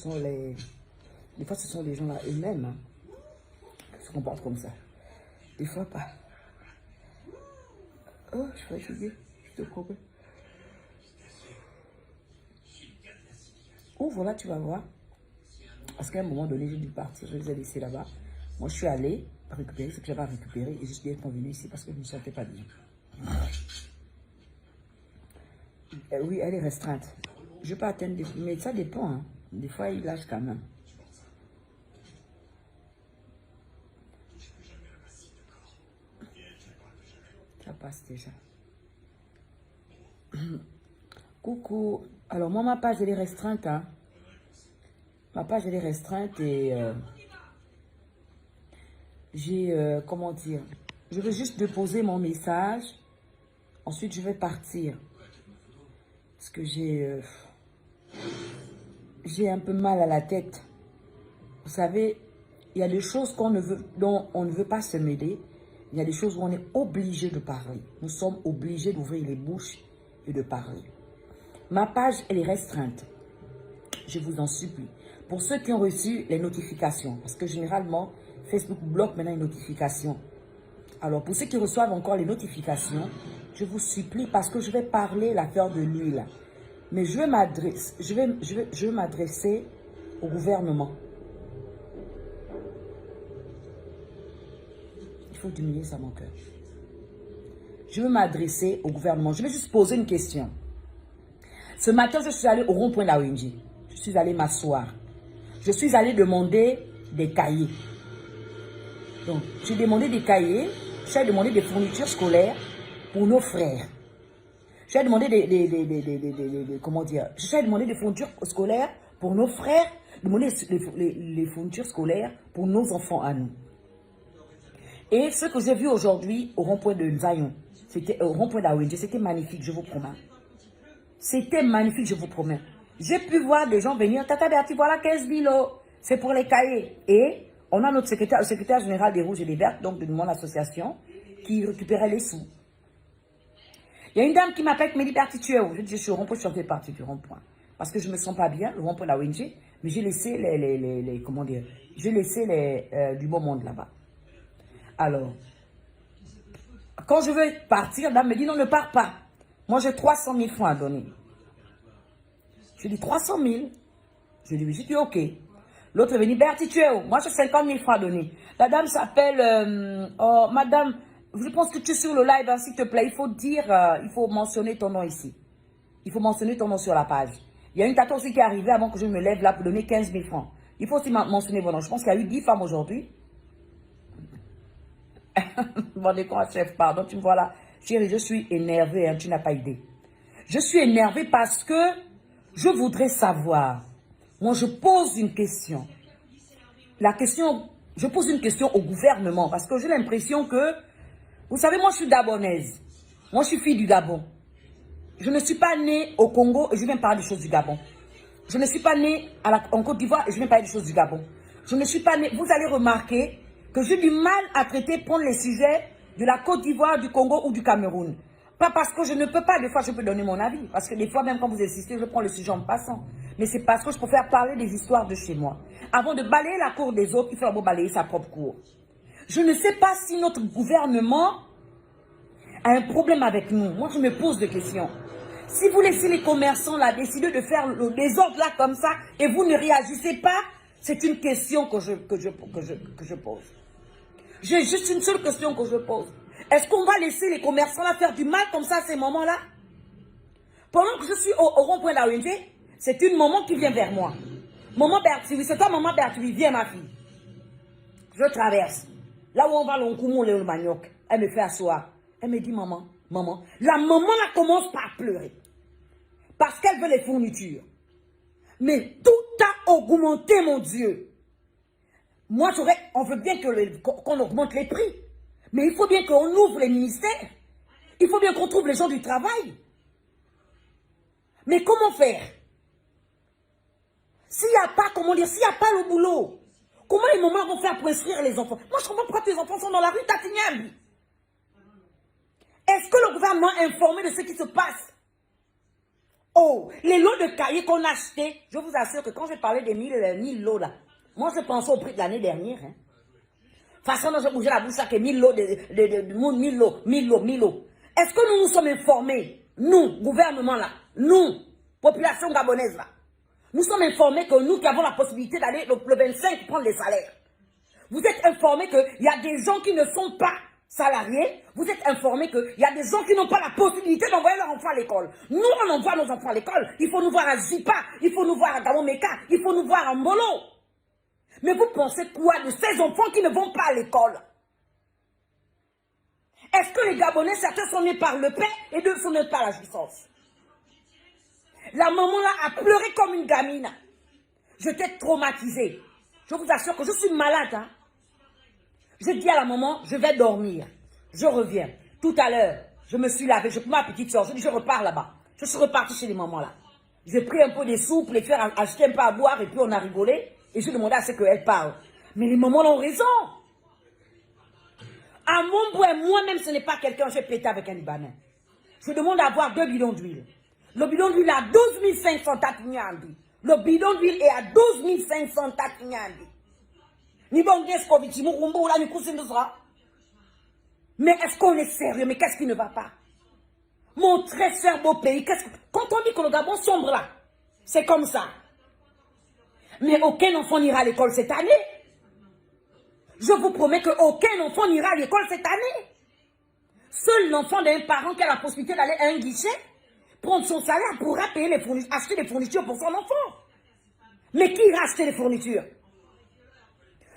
sont les... Des fois, ce sont les gens là eux-mêmes hein, qui se comportent comme ça. Des fois, pas. Oh, je suis fatiguée, je te promets. Oh, voilà, tu vas voir. Parce qu'à un moment donné, j'ai dû partir, je les ai laissés là-bas. Moi, je suis allée récupérer ce que j'avais à récupérer et je suis convenue ici parce que je ne me sentais pas bien. Oui, elle est restreinte. Je peux atteindre, mais ça dépend. Hein. Des fois, il lâche quand même. Ça passe déjà. Coucou. Alors, moi, ma page, elle est restreinte. Hein. Ma page, elle est restreinte et j'ai, comment dire, je veux juste déposer mon message. Ensuite, je vais partir. Parce que j'ai un peu mal à la tête. Vous savez, il y a des choses dont on ne veut pas se mêler. Il y a des choses où on est obligé de parler. Nous sommes obligés d'ouvrir les bouches et de parler. Ma page, elle est restreinte. Je vous en supplie. Pour ceux qui ont reçu les notifications, parce que généralement, Facebook bloque maintenant les notifications. Alors, pour ceux qui reçoivent encore les notifications, je vous supplie, parce que je vais parler l'affaire de l'huile. Mais je vais m'adresser au gouvernement. Il faut diminuer ça, mon cœur. Je veux m'adresser au gouvernement. Je vais juste poser une question. Ce matin, je suis allée au rond-point d'AONG. Je suis allée m'asseoir. Je suis allée demander des cahiers. Donc, j'ai demandé des cahiers. J'ai demandé des fournitures scolaires pour nos frères. J'ai demandé comment dire, j'ai demandé des fournitures scolaires pour nos frères, demander les fournitures scolaires pour nos enfants à nous. Et ce que j'ai vu aujourd'hui au rond-point de Nzayon, c'était au rond-point d'AONG, c'était magnifique, je vous promets. C'était magnifique, je vous promets. J'ai pu voir des gens venir, Tata Bertie, voilà 15 000 €, c'est pour les cahiers. Et on a notre secrétaire, le secrétaire général des Rouges et des Verts, donc de mon association, qui récupérait les sous. Il y a une dame qui m'appelle, qui me dit, Bertie, tu es où? Je dis, je suis au rond-point, je suis partie du rond-point. Parce que je ne me sens pas bien, le rond-point de la ONG, mais j'ai laissé comment dire, j'ai laissé du beau monde là-bas. Alors, quand je veux partir, la dame me dit, non, ne pars pas. Moi, j'ai 300 000 francs à donner. Je dis, 300 000. Je dis, oui, je dis, ok. L'autre est venu, Bertie, tu es où? Moi, j'ai 50 000 francs à donner. La dame s'appelle, oh, madame, je pense que tu es sur le live, hein, s'il te plaît. Il faut dire, il faut mentionner ton nom ici. Il faut mentionner ton nom sur la page. Il y a une tata aussi qui est arrivée avant que je me lève là pour donner 15 000 francs. Il faut aussi mentionner vos noms. Je pense qu'il y a eu 10 femmes aujourd'hui. Bon, d'accord, chef, pardon, tu me vois là. Chérie, je suis énervée, hein, tu n'as pas idée. Je suis énervée parce que je voudrais savoir. Moi, je pose une question. Je pose une question au gouvernement parce que j'ai l'impression que, vous savez, moi, je suis gabonaise. Moi, je suis fille du Gabon. Je ne suis pas née au Congo et je viens parler des choses du Gabon. Je ne suis pas née en Côte d'Ivoire et je viens parler des choses du Gabon. Je ne suis pas née, vous allez remarquer que j'ai du mal à prendre les sujets de la Côte d'Ivoire, du Congo ou du Cameroun. Pas parce que je ne peux pas, des fois je peux donner mon avis. Parce que des fois, même quand vous insistez, je prends le sujet en passant. Mais c'est parce que je préfère parler des histoires de chez moi. Avant de balayer la cour des autres, il faut d'abord balayer sa propre cour. Je ne sais pas si notre gouvernement a un problème avec nous. Moi, je me pose des questions. Si vous laissez les commerçants là décider de faire le désordre là comme ça et vous ne réagissez pas, c'est une question que je pose. J'ai juste une seule question que je pose. Est-ce qu'on va laisser les commerçants là faire du mal comme ça à ces moments-là? Pendant que je suis au rond-point de la ONG, c'est une maman qui vient vers moi. Maman Bertie, oui, c'est toi maman Bertie, viens ma fille. Je traverse. Là où on va le manioc, elle me fait asseoir. Elle me dit, maman, maman. La maman là commence par pleurer. Parce qu'elle veut les fournitures. Mais tout a augmenté, mon Dieu. Moi, on veut bien qu'on augmente les prix. Mais il faut bien qu'on ouvre les ministères. Il faut bien qu'on trouve les gens du travail. Mais comment faire? S'il n'y a pas, comment dire, s'il n'y a pas le boulot, comment les mamans vont faire pour instruire les enfants? Moi, je comprends pourquoi tes enfants sont dans la rue Tatignam. Est-ce que le gouvernement est informé de ce qui se passe? Oh, les lots de cahiers qu'on a achetés, je vous assure que quand j'ai parlé des 1000 lots là, moi je pensais au prix de l'année dernière. Hein. De toute façon, je bougeais la bouche à que 1000 lots, 1000 lots, 1000 lots, 1000 lots. Est-ce que nous nous sommes informés, nous, gouvernement là, nous, population gabonaise là, nous sommes informés que nous qui avons la possibilité d'aller le 25 prendre les salaires. Vous êtes informés qu'il y a des gens qui ne sont pas salariés. Vous êtes informés qu'il y a des gens qui n'ont pas la possibilité d'envoyer leurs enfants à l'école. Nous, on envoie nos enfants à l'école. Il faut nous voir à Zipa, il faut nous voir à Gamomeka, il faut nous voir à Mbolo. Mais vous pensez quoi de ces enfants qui ne vont pas à l'école? Est-ce que les Gabonais, certains sont nés par le pain et d'autres sont nés par la jouissance? La maman là a pleuré comme une gamine. J'étais traumatisée. Je vous assure que je suis malade. Hein? Je dis à la maman, je vais dormir. Je reviens. Tout à l'heure, je me suis lavé, je prends ma petite soeur, je dis, je repars là-bas. Je suis reparti chez les mamans là. J'ai pris un peu des sous pour les faire acheter un peu à boire et puis on a rigolé. Et je demandais à ce qu'elles parlent. Mais les mamans ont raison. À mon bout, moi-même, ce n'est pas quelqu'un, j'ai pété avec un Libanais. Je demande à avoir 2 bidons d'huile. Le bidon d'huile est à 12 500 tatignambi. Le bidon d'huile est à 12 500 tatignambi. Mais est-ce qu'on est sérieux? Mais qu'est-ce qui ne va pas? Mon très cher beau pays, quand on dit que le Gabon sombre là, c'est comme ça. Mais aucun enfant n'ira à l'école cette année. Je vous promets qu'aucun enfant n'ira à l'école cette année. Seul l'enfant d'un parent qui a la possibilité d'aller à un guichet, prendre son salaire, pourra payer les fournitures, acheter des fournitures pour son enfant. Mais qui ira acheter les fournitures?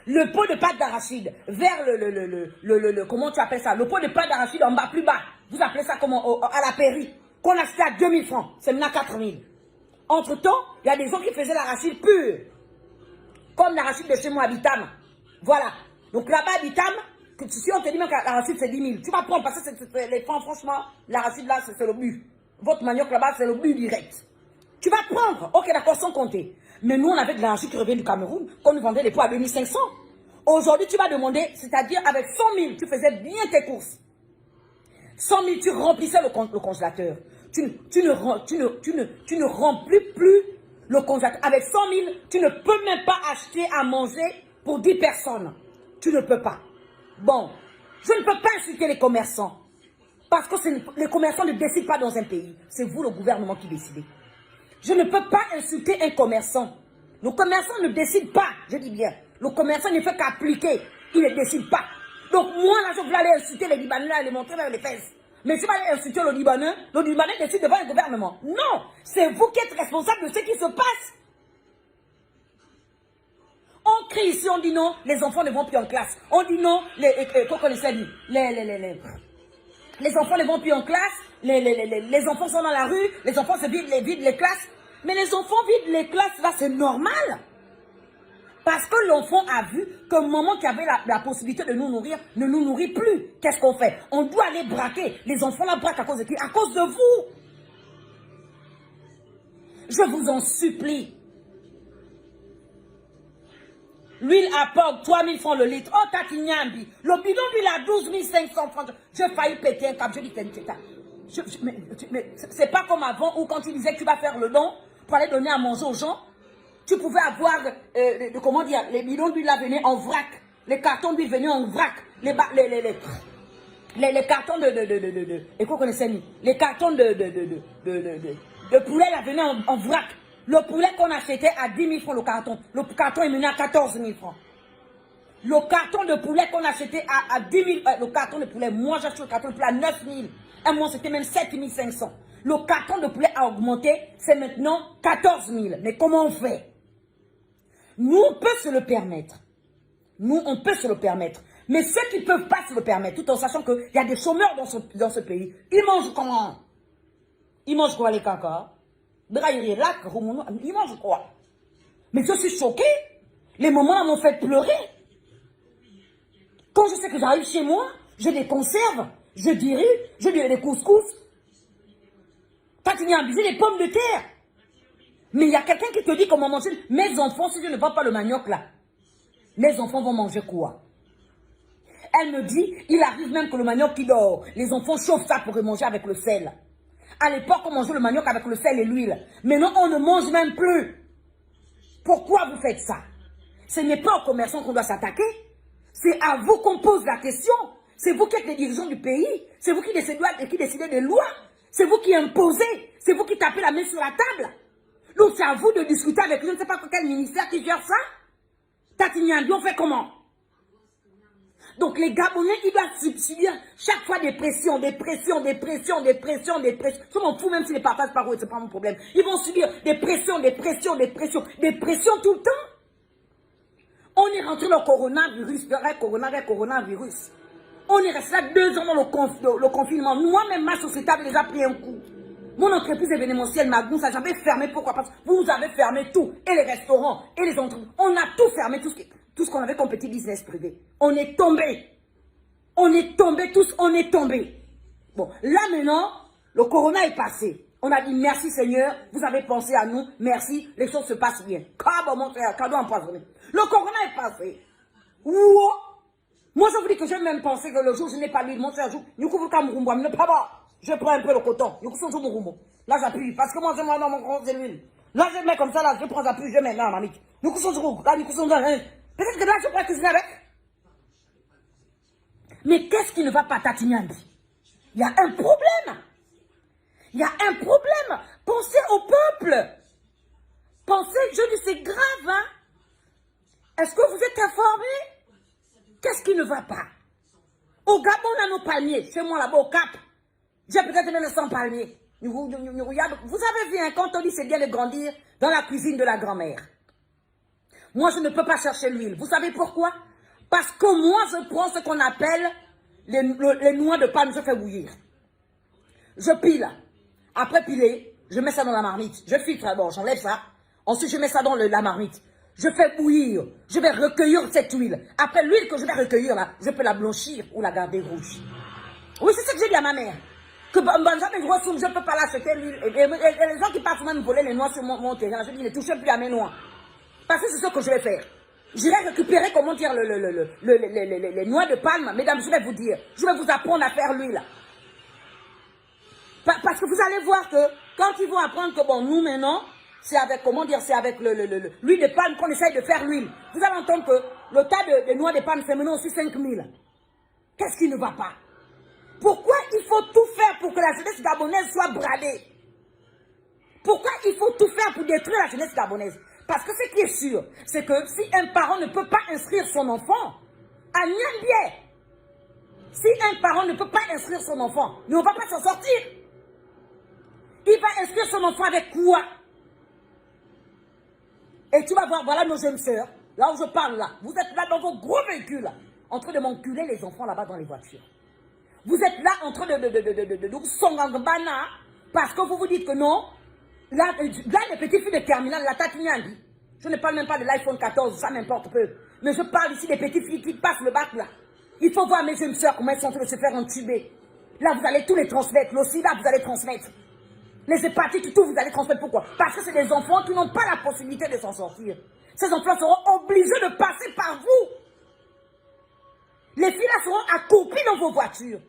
Le pot de pâte d'arachide vers comment tu appelles ça? Le pot de pâte d'arachide en bas, plus bas. Vous appelez ça comment? À la pairie. Qu'on achetait à 2000 francs. C'est maintenant 4000. Entre-temps, il y a des gens qui faisaient l'arachide pur. Comme l'arachide de chez moi à Bitam. Voilà. Donc là-bas à Bitam, si on te dit même que l'arachide c'est 10 000, tu vas prendre parce que les francs, franchement, l'arachide là c'est le but. Votre manioc là-bas c'est le but direct. Tu vas prendre. Ok, d'accord, sans compter. Mais nous, on avait de l'argent qui revient du Cameroun, qu'on nous vendait les poids à 2500. Aujourd'hui, tu vas demander, c'est-à-dire avec 100 000, tu faisais bien tes courses. 100 000, tu remplissais le congélateur. Tu ne remplis plus le congélateur. Avec 100 000, tu ne peux même pas acheter à manger pour 10 personnes. Tu ne peux pas. Bon, je ne peux pas insulter les commerçants. Parce que les commerçants ne décident pas dans un pays. C'est vous, le gouvernement, qui décidez. Je ne peux pas insulter un commerçant. Le commerçant ne décide pas, je dis bien. Le commerçant ne fait qu'appliquer. Il ne décide pas. Donc moi, là, je voulais aller insulter les Libanais et les montrer vers les fesses. Mais si je vais aller insulter le Libanais décide devant un gouvernement. Non, c'est vous qui êtes responsable de ce qui se passe. On crie ici, on dit non, les enfants ne vont plus en classe. On dit non, les enfants ne vont plus en classe. Les enfants sont dans la rue, les enfants se vident les classes. Mais les enfants vident les classes, là, c'est normal. Parce que l'enfant a vu que maman qui avait la possibilité de nous nourrir ne nous nourrit plus. Qu'est-ce qu'on fait? On doit aller braquer. Les enfants la braquent à cause de qui? À cause de vous. Je vous en supplie. L'huile apporte 3000 francs le litre. Oh, Tatignambi. Le bidon d'huile à 12 500 francs. J'ai failli péter un câble. Je dis, mais c'est pas comme avant où quand tu disais que tu vas faire le don pour aller donner à manger aux gens, tu pouvais avoir, comment dire, les bidons d'huile là venaient en vrac. Les cartons d'huile venaient en vrac. Les cartons et quoi connaissez les cartons de poulet là venaient en vrac. Le poulet qu'on achetait à 10 000 francs le carton est mené à 14 000 francs. Le carton de poulet qu'on achetait à 10 000, le carton de poulet, moi j'achète le carton de poulet à 9 000. Un mois c'était même 7 500. Le carton de poulet a augmenté, c'est maintenant 14 000. Mais comment on fait? Nous, on peut se le permettre. Nous, on peut se le permettre. Mais ceux qui ne peuvent pas se le permettre, tout en sachant qu'il y a des chômeurs dans ce pays, ils mangent comment? Ils mangent quoi les caca? Ils mangent quoi? Mais je suis choquée. Les mamans m'ont fait pleurer. Quand je sais que j'arrive chez moi, je les conserve, je dirais des couscous. Quand il y a un bisou, des pommes de terre. Mais il y a quelqu'un qui te dit comment manger. Mes enfants, si je ne vends pas le manioc là, mes enfants vont manger quoi? Elle me dit, il arrive même que le manioc qui dort, les enfants chauffent ça pour manger avec le sel. À l'époque, on mangeait le manioc avec le sel et l'huile. Maintenant, on ne mange même plus. Pourquoi vous faites ça? Ce n'est pas aux commerçants qu'on doit s'attaquer. C'est à vous qu'on pose la question. C'est vous qui êtes les dirigeants du pays. C'est vous qui décidez des lois. C'est vous qui imposez. C'est vous qui tapez la main sur la table. Donc, c'est à vous de discuter avec je ne sais pas quel ministère qui gère ça. Tati Nyambi, on fait comment? Donc les Gabonais, ils doivent subir chaque fois des pressions. Je m'en fous même si les partagent par eux, c'est pas mon problème. Ils vont subir des pressions tout le temps. On est rentré dans le coronavirus. On est resté là 2 ans dans le confinement. Moi-même, ma société avait déjà pris un coup. Mon entreprise événementielle, Magnus, ça j'avais fermé. Pourquoi? Parce que vous avez fermé tout. Et les restaurants, et les entreprises. On a tout fermé, tout ce qu'on avait comme petit business privé. On est tombé. On est tombé tous, on est tombé. Bon, là maintenant, le corona est passé. On a dit merci Seigneur, vous avez pensé à nous, merci, les choses se passent bien. Cadeau mon frère, cadeau empoisonné. Le corona est passé. Ouah. Moi je vous dis que j'ai même pensé que le jour où je n'ai pas lu, mon frère, je prends un peu le coton. Là j'appuie, parce que moi je mets dans mon grand l'huile. Là je mets comme ça, là je prends l'appui, je mets là ma mique. Là peut-être que là je pourrais cuisiner avec. Mais qu'est-ce qui ne va pas, Tati Nyambi? Il y a un problème. Il y a un problème. Pensez au peuple. Pensez, je dis c'est grave, hein? Est-ce que vous êtes informés? Qu'est-ce qui ne va pas? Au Gabon, on a nos palmiers. Chez moi, là-bas, au Cap, j'ai peut-être même 100 palmiers. Vous avez vu, hein, quand on dit c'est bien de grandir dans la cuisine de la grand-mère. Moi, je ne peux pas chercher l'huile. Vous savez pourquoi? Parce que moi, je prends ce qu'on appelle les noix de palme, je fais bouillir. Je pile. Après piler, je mets ça dans la marmite. Je filtre d'abord, j'enlève ça. Ensuite, je mets ça dans la marmite. Je fais bouillir. Je vais recueillir cette huile. Après l'huile que je vais recueillir, là, je peux la blanchir ou la garder rouge. Oui, c'est ce que j'ai dit à ma mère. Que je ne peux pas l'acheter l'huile. Et les gens qui passent même voler les noix sur mon terrain, je dis, ne touchez plus à mes noix. Parce que c'est ce que je vais faire. J'irai récupérer, comment dire, les noix de palme. Mesdames, je vais vous dire. Je vais vous apprendre à faire l'huile. Parce que vous allez voir que quand ils vont apprendre que, bon, nous maintenant, c'est avec, comment dire, c'est avec l'huile de palme qu'on essaye de faire l'huile. Vous allez entendre que le tas de noix de palme, c'est maintenant aussi 5000. Qu'est-ce qui ne va pas? Pourquoi il faut tout faire pour que la jeunesse gabonaise soit bradée? Pourquoi il faut tout faire pour détruire la jeunesse gabonaise? Parce que ce qui est sûr, c'est que si un parent ne peut pas inscrire son enfant à Nyambié, si un parent ne peut pas inscrire son enfant, il ne va pas s'en sortir. Il va inscrire son enfant avec quoi? Et tu vas voir, voilà nos jeunes sœurs, là où je parle là. Vous êtes là dans vos gros véhicules, là, en train de m'enculer les enfants là-bas dans les voitures. Vous êtes là en train de songangabana parce que vous vous dites que non. Là, les petites filles de terminale, la Tati Nyambi. Je ne parle même pas de l'iPhone 14, ça m'importe peu. Mais je parle ici des petites filles qui passent le bac là. Il faut voir mes jeunes sœurs comment elles sont en train de se faire entuber. Là, vous allez tous les transmettre. Le sida, vous allez transmettre. Les hépatites, tout, vous allez transmettre. Pourquoi? Parce que c'est des enfants qui n'ont pas la possibilité de s'en sortir. Ces enfants seront obligés de passer par vous. Les filles là seront accroupies dans vos voitures,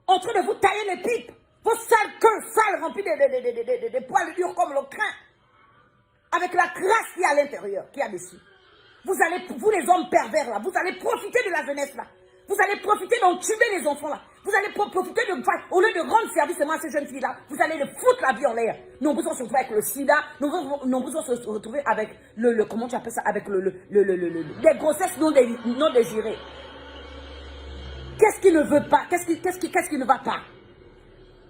en train de vous tailler les pipes. Vos sales queues, sales remplies de poils durs comme le crin, avec la crasse qui est à l'intérieur, qui est dessus. Vous les hommes pervers là, vous allez profiter de la jeunesse là. Vous allez profiter d'entuber les enfants là. Vous allez profiter au lieu de rendre service à ces jeunes filles là, vous allez les foutre la vie en l'air. Nombreux vont se retrouver avec le sida, nombreux vont se retrouver avec comment tu appelles ça, avec des grossesses non désirées. Qu'est-ce qui ne veut pas? Qu'est-ce qui ne va pas?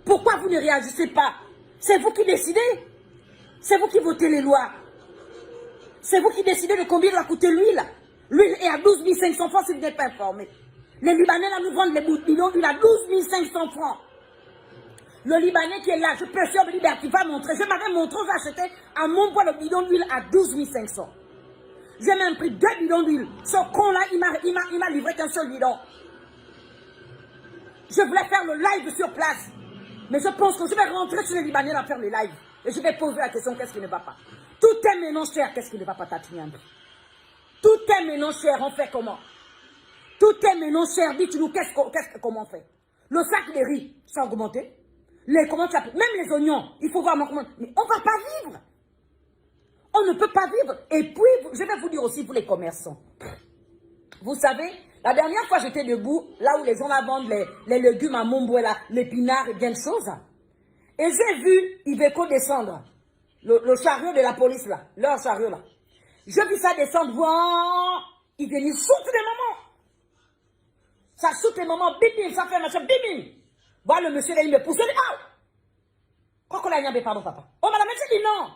Pourquoi vous ne réagissez pas? C'est vous qui décidez. C'est vous qui votez les lois. C'est vous qui décidez de combien va coûter l'huile. L'huile est à 12 500 francs si vous n'êtes pas informé. Les Libanais là nous vendent les bidons d'huile à 12 500 francs. Le Libanais qui est là, je peux faire de liberté, va montrer. Je m'avais montré, j'ai acheté à mon poids le bidon d'huile à 12 500. J'ai même pris 2 bidons d'huile. Ce con là, il m'a livré qu'un seul bidon. Je voulais faire le live sur place. Mais je pense que je vais rentrer sur les Libanais à faire le live. Et je vais poser la question, qu'est-ce qui ne va pas? Tout est maintenant cher, qu'est-ce qui ne va pas, Tati Nyambi? Tout est maintenant cher, on fait comment? Tout est maintenant cher, dites-nous comment on fait? Le sac de riz, ça a augmenté. comment tu appelles, même les oignons, il faut voir comment, mais on ne va pas vivre. On ne peut pas vivre. Et puis, je vais vous dire aussi pour les commerçants. Vous savez, la dernière fois j'étais debout, là où les gens là vendent les légumes à Mombouela, l'épinard et bien de choses. Et j'ai vu Iveco descendre, le chariot de la police là, leur chariot là. J'ai vu ça descendre, wow, il vient sauter les moments. Ça saute les moments, bim, ça fait un machin, bim. Voilà le monsieur là, il me pousse, il dit, ah! Quoi qu'on l'a niabé, pardon papa. Oh madame, j'ai dit non.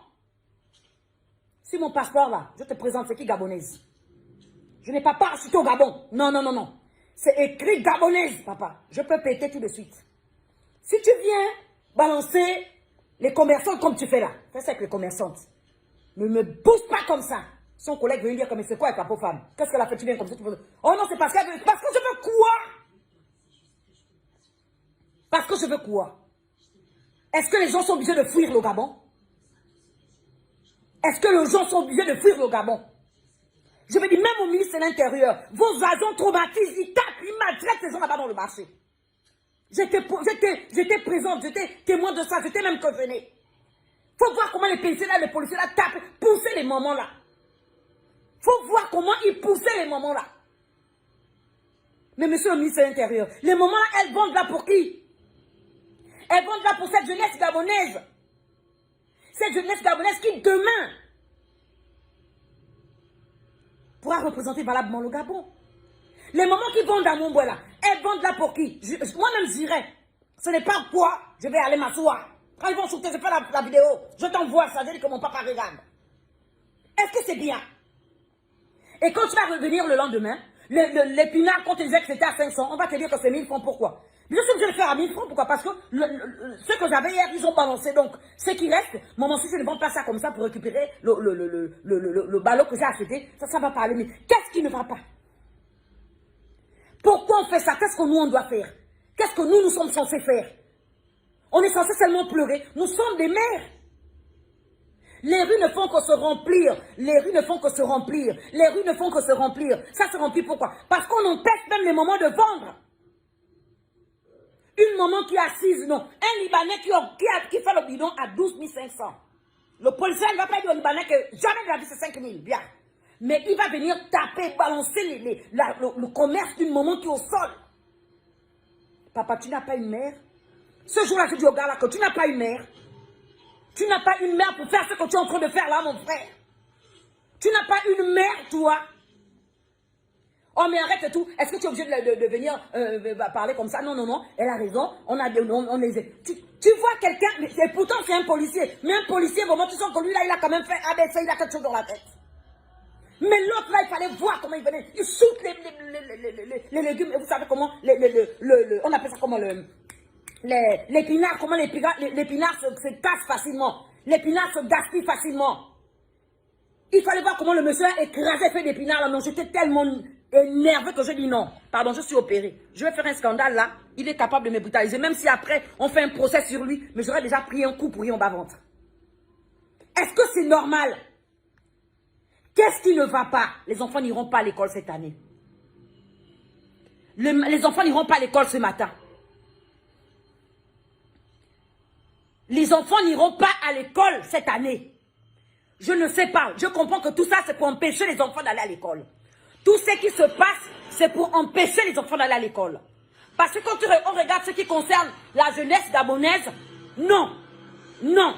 Si mon passeport là, je te présente, c'est qui gabonaise? Je n'ai pas parachuté au Gabon. Non, non, non, non. C'est écrit gabonaise, papa. Je peux péter tout de suite. Si tu viens balancer les commerçantes comme tu fais là, fais ça avec les commerçantes. Ne me pousse pas comme ça. Son collègue veut lui dire, mais c'est quoi avec la pauvre femme? Qu'est-ce qu'elle a fait? Tu viens comme ça, oh non, c'est parce qu'elle veut... Parce que je veux quoi? Parce que je veux quoi? Est-ce que les gens sont obligés de fuir le Gabon? Est-ce que les gens sont obligés de fuir le Gabon? Je me dis, même au ministre de l'Intérieur, vos agents traumatisent, ils tapent, ils maltraitent ces gens là-bas dans le marché. J'étais présente, j'étais témoin de ça, j'étais même convenue. Faut voir comment les policiers là tapent, poussaient les moments là. Faut voir comment ils poussaient les moments là. Mais monsieur le ministre de l'Intérieur, les moments là, elles vendent là pour qui? Elles vendent là pour cette jeunesse gabonaise. Cette jeunesse gabonaise qui demain pourra représenter valablement le Gabon. Les moments qui vendent à Mombouela, elles vendent là pour qui? Moi-même j'irai. Ce n'est pas quoi, je vais aller m'asseoir. Quand ils vont shooter, je fais la vidéo. Je t'envoie ça, je dis que mon papa regarde. Est-ce que c'est bien? Et quand tu vas revenir le lendemain, l'épinard, quand tu disais que c'était à 500, on va te dire que c'est 1000 francs. Pourquoi? Je suis obligé de le faire à 1000 francs. Pourquoi? Parce que ce que j'avais hier, ils ont balancé. Donc, ce qui reste, moi aussi, je ne vends pas ça comme ça pour récupérer le ballot que j'ai acheté. Ça va pas aller. Mais qu'est-ce qui ne va pas? Pourquoi on fait ça? Qu'est-ce que nous, on doit faire? Qu'est-ce que nous sommes censés faire? On est censé seulement pleurer. Nous sommes des mères. Les rues ne font que se remplir. Les rues ne font que se remplir. Les rues ne font que se remplir. Ça se remplit pourquoi? Parce qu'on empêche même les moments de vendre. Une maman qui est assise, non. Un Libanais qui fait le bidon à 12 500. Le policier ne va pas dire au Libanais que jamais de la vie c'est 5 000. Bien. Mais il va venir taper, balancer le commerce d'une maman qui est au sol. Papa, tu n'as pas une mère? Ce jour-là, je dis au gars là que tu n'as pas une mère. Tu n'as pas une mère pour faire ce que tu es en train de faire là, mon frère. Tu n'as pas une mère, toi. Oh, mais arrête tout. Est-ce que tu es obligé de venir parler comme ça? Non, non, non. Elle a raison. Tu vois quelqu'un, et pourtant c'est un policier. Mais un policier, vraiment, tu sens que lui là, il a quand même fait ABC, il a quelque chose dans la tête. Mais l'autre là, il fallait voir comment il venait. Il shoot les légumes. Et vous savez comment, on appelle ça comment l'épinard, comment l'épinard se casse facilement. L'épinard se gaspille facilement. Il fallait voir comment le monsieur a écrasé fait d'épinards là. Non, j'étais tellement énervé que j'ai dit non. Pardon, je suis opéré. Je vais faire un scandale là. Il est capable de me brutaliser. Même si après, on fait un procès sur lui. Mais j'aurais déjà pris un coup pour lui en bas-ventre. Est-ce que c'est normal? Qu'est-ce qui ne va pas? Les enfants n'iront pas à l'école cette année. Les enfants n'iront pas à l'école ce matin. Les enfants n'iront pas à l'école cette année. Je ne sais pas. Je comprends que tout ça, c'est pour empêcher les enfants d'aller à l'école. Tout ce qui se passe, c'est pour empêcher les enfants d'aller à l'école. Parce que quand on regarde ce qui concerne la jeunesse gabonaise, non. Non.